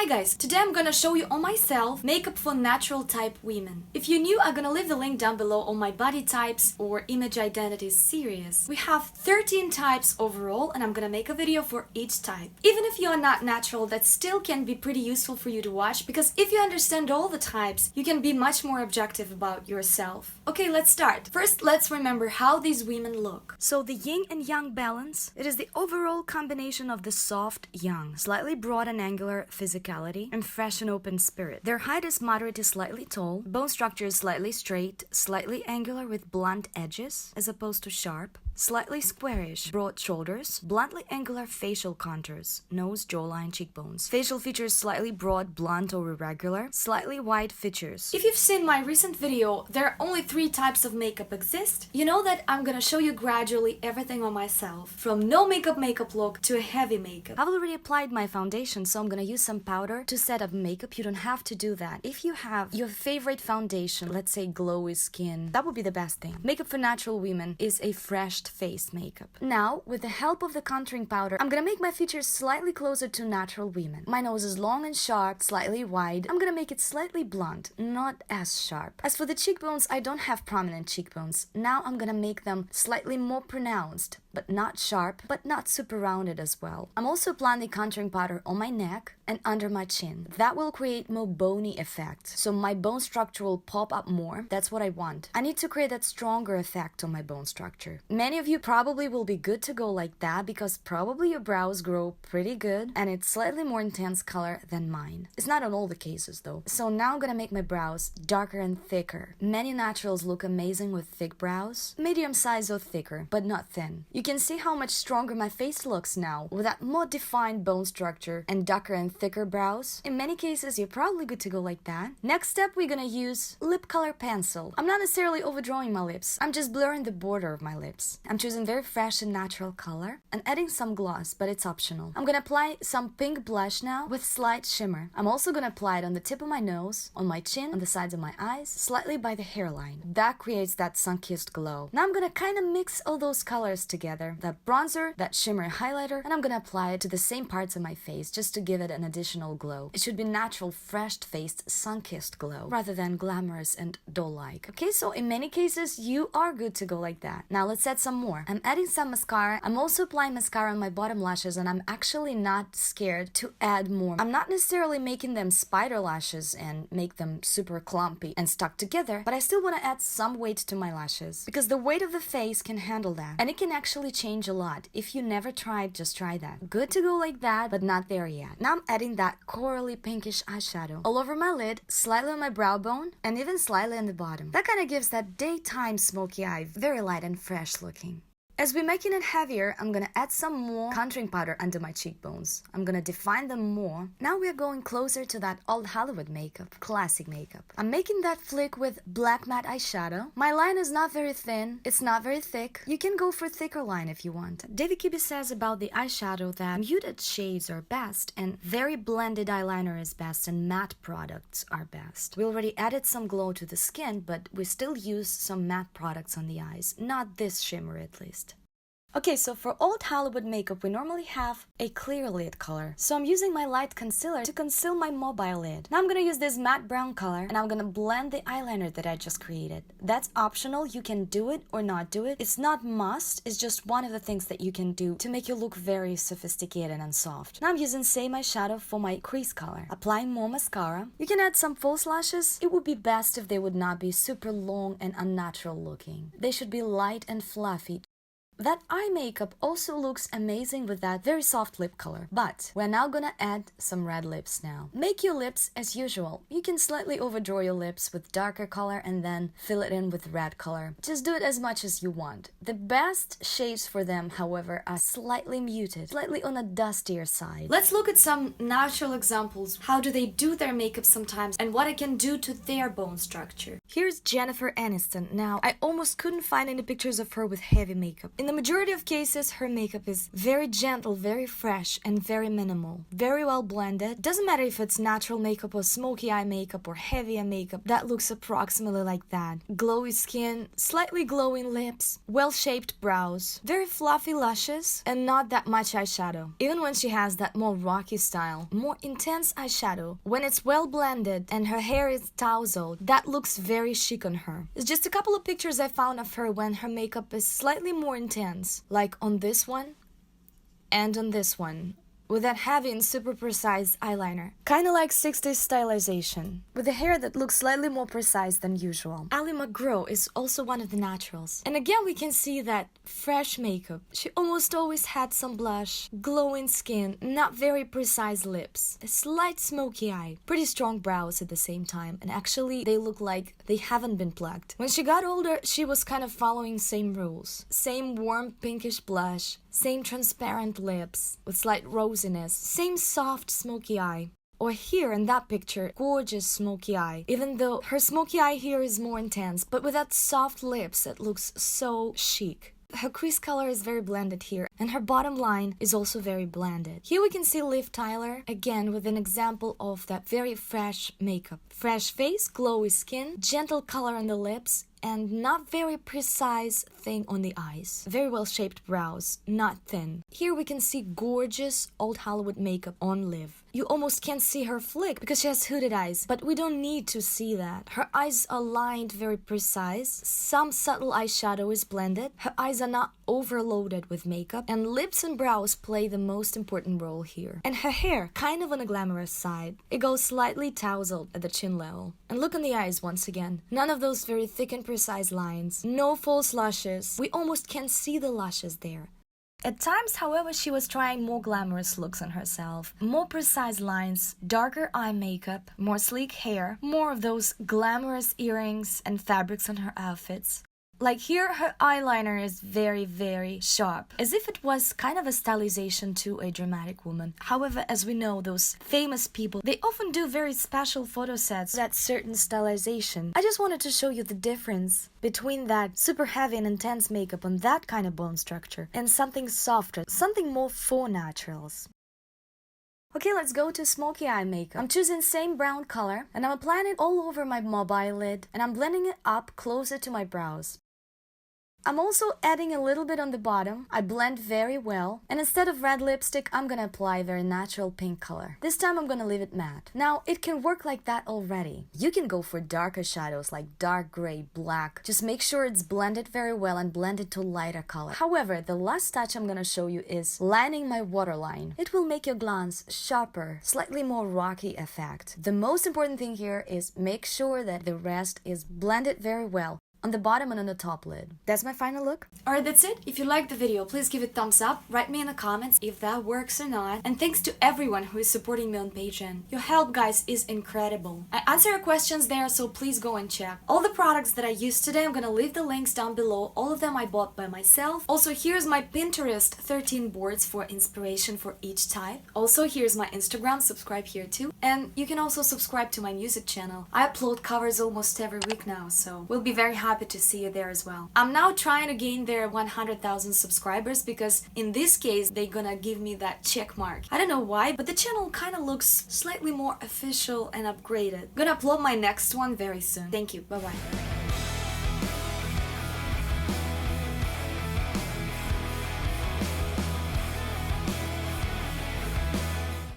Hi guys, today I'm gonna show you on myself makeup for natural type women. If you're new, I'm gonna leave the link down below on my body types or image identities series. We have 13 types overall and I'm gonna make a video for each type. Even if you are not natural, that still can be pretty useful for you to watch because if you understand all the types, you can be much more objective about yourself. Okay, let's start. First, let's remember how these women look. So the Yin and Yang Balance, it is the overall combination of the soft yang, slightly broad and angular physicality, and fresh and open spirit. Their height is moderate to slightly tall, bone structure is slightly straight, slightly angular with blunt edges as opposed to sharp, slightly squarish, broad shoulders, bluntly angular facial contours, nose, jawline, cheekbones. Facial features slightly broad, blunt or irregular, slightly wide features. If you've seen my recent video, there are only 3 types of makeup exist. You know that I'm gonna show you gradually everything on myself, from no makeup look to a heavy makeup. I've already applied my foundation, so I'm gonna use some powder to set up makeup. You don't have to do that. If you have your favorite foundation, let's say glowy skin, that would be the best thing. Makeup for natural women is a fresh face makeup. Now, with the help of the contouring powder, I'm gonna make my features slightly closer to natural women. My nose is long and sharp, slightly wide. I'm gonna make it slightly blunt, not as sharp. As for the cheekbones, I don't have prominent cheekbones. Now I'm gonna make them slightly more pronounced, but not sharp, but not super rounded as well. I'm also applying the contouring powder on my neck and under my chin. That will create more bony effect, so my bone structure will pop up more. That's what I want. I need to create that stronger effect on my bone structure. Many of you probably will be good to go like that because probably your brows grow pretty good and it's slightly more intense color than mine. It's not on all the cases though. So now I'm gonna make my brows darker and thicker. Many naturals look amazing with thick brows, medium size or thicker, but not thin. You can see how much stronger my face looks now with that more defined bone structure and darker and thicker brows. In many cases, you're probably good to go like that. Next step, we're gonna use lip color pencil. I'm not necessarily overdrawing my lips. I'm just blurring the border of my lips. I'm choosing very fresh and natural color and adding some gloss, but it's optional. I'm gonna apply some pink blush now with slight shimmer. I'm also gonna apply it on the tip of my nose, on my chin, on the sides of my eyes, slightly by the hairline. That creates that sun-kissed glow. Now I'm gonna kind of mix all those colors together. That bronzer, that shimmer highlighter, and I'm gonna apply it to the same parts of my face just to give it an additional glow. It should be natural, fresh-faced, sun-kissed glow rather than glamorous and doll-like. Okay, so in many cases, you are good to go like that. Now let's add some more. I'm adding some mascara. I'm also applying mascara on my bottom lashes and I'm actually not scared to add more. I'm not necessarily making them spider lashes and make them super clumpy and stuck together, but I still want to add some weight to my lashes because the weight of the face can handle that and it can actually change a lot. If you never tried, just try that. Good to go like that, but not there yet. Now I'm adding that corally pinkish eyeshadow all over my lid, slightly on my brow bone, and even slightly on the bottom. That kind of gives that daytime smoky eye, very light and fresh looking. As we're making it heavier, I'm gonna add some more contouring powder under my cheekbones. I'm gonna define them more. Now we're going closer to that old Hollywood makeup, classic makeup. I'm making that flick with black matte eyeshadow. My line is not very thin, it's not very thick. You can go for a thicker line if you want. David Kibi says about the eyeshadow that muted shades are best and very blended eyeliner is best and matte products are best. We already added some glow to the skin, but we still use some matte products on the eyes, not this shimmer at least. Okay, so for old Hollywood makeup, we normally have a clear lid color. So I'm using my light concealer to conceal my mobile lid. Now I'm gonna use this matte brown color and I'm gonna blend the eyeliner that I just created. That's optional, you can do it or not do it. It's not must, it's just one of the things that you can do to make you look very sophisticated and soft. Now I'm using same eyeshadow for my crease color. Applying more mascara. You can add some false lashes. It would be best if they would not be super long and unnatural looking. They should be light and fluffy. That eye makeup also looks amazing with that very soft lip color. But we're now gonna add some red lips now. Make your lips as usual. You can slightly overdraw your lips with darker color and then fill it in with red color. Just do it as much as you want. The best shades for them, however, are slightly muted, slightly on a dustier side. Let's look at some natural examples. How do they do their makeup sometimes and what it can do to their bone structure. Here's Jennifer Aniston. Now, I almost couldn't find any pictures of her with heavy makeup. In the majority of cases, her makeup is very gentle, very fresh, and very minimal. Very well blended. Doesn't matter if it's natural makeup or smoky eye makeup or heavy eye makeup, that looks approximately like that. Glowy skin, slightly glowing lips, well-shaped brows, very fluffy lashes, and not that much eyeshadow. Even when she has that more rocky style, more intense eyeshadow, when it's well blended and her hair is tousled, that looks very chic on her. It's just a couple of pictures I found of her when her makeup is slightly more intense, like on this one and on this one, with that heavy and super precise eyeliner. Kinda like 60s stylization, with a hair that looks slightly more precise than usual. Macgraw is also one of the naturals. And again we can see that fresh makeup. She almost always had some blush, glowing skin, not very precise lips, a slight smoky eye, pretty strong brows at the same time, and actually they look like they haven't been plucked. When she got older, she was kind of following same rules. Same warm pinkish blush, same transparent lips with slight rosiness, same soft smoky eye. Or here in that picture, gorgeous smoky eye. Even though her smoky eye here is more intense, but with that soft lips, it looks so chic. Her crease color is very blended here, and her bottom line is also very blended. Here we can see Liv Tyler, again with an example of that very fresh makeup. Fresh face, glowy skin, gentle color on the lips, and not very precise thing on the eyes. Very well-shaped brows, not thin. Here we can see gorgeous old Hollywood makeup on Liv. You almost can't see her flick because she has hooded eyes, but we don't need to see that. Her eyes are lined very precise. Some subtle eyeshadow is blended. Her eyes are not overloaded with makeup, and lips and brows play the most important role here. And her hair, kind of on a glamorous side. It goes slightly tousled at the chin level. And look in the eyes once again. None of those very thick and precise lines. No false lashes. We almost can't see the lashes there. At times, however, she was trying more glamorous looks on herself. More precise lines, darker eye makeup, more sleek hair, more of those glamorous earrings and fabrics on her outfits. Like here, her eyeliner is very, very sharp, as if it was kind of a stylization to a dramatic woman. However, as we know, those famous people, they often do very special photo sets, that certain stylization. I just wanted to show you the difference between that super heavy and intense makeup on that kind of bone structure and something softer, something more for naturals. Okay, let's go to smoky eye makeup. I'm choosing same brown color, and I'm applying it all over my mobile lid, and I'm blending it up closer to my brows. I'm also adding a little bit on the bottom. I blend very well, and instead of red lipstick, I'm gonna apply a very natural pink color. This time I'm gonna leave it matte. Now, it can work like that already. You can go for darker shadows like dark gray, black. Just make sure it's blended very well and blend it to lighter color. However, the last touch I'm gonna show you is lining my waterline. It will make your glance sharper, slightly more rocky effect. The most important thing here is make sure that the rest is blended very well on the bottom and on the top lid. That's my final look. Alright, that's it. If you liked the video, please give it a thumbs up. Write me in the comments if that works or not. And thanks to everyone who is supporting me on Patreon. Your help, guys, is incredible. I answer your questions there, so please go and check. All the products that I used today, I'm gonna leave the links down below. All of them I bought by myself. Also, here's my Pinterest 13 boards for inspiration for each type. Also, here's my Instagram. Subscribe here too. And you can also subscribe to my music channel. I upload covers almost every week now, so we'll be very happy to see you there as well. I'm now trying to gain their 100,000 subscribers because in this case they're gonna give me that check mark. I don't know why, but the channel kind of looks slightly more official and upgraded. Gonna upload my next one very soon. Thank you. Bye bye.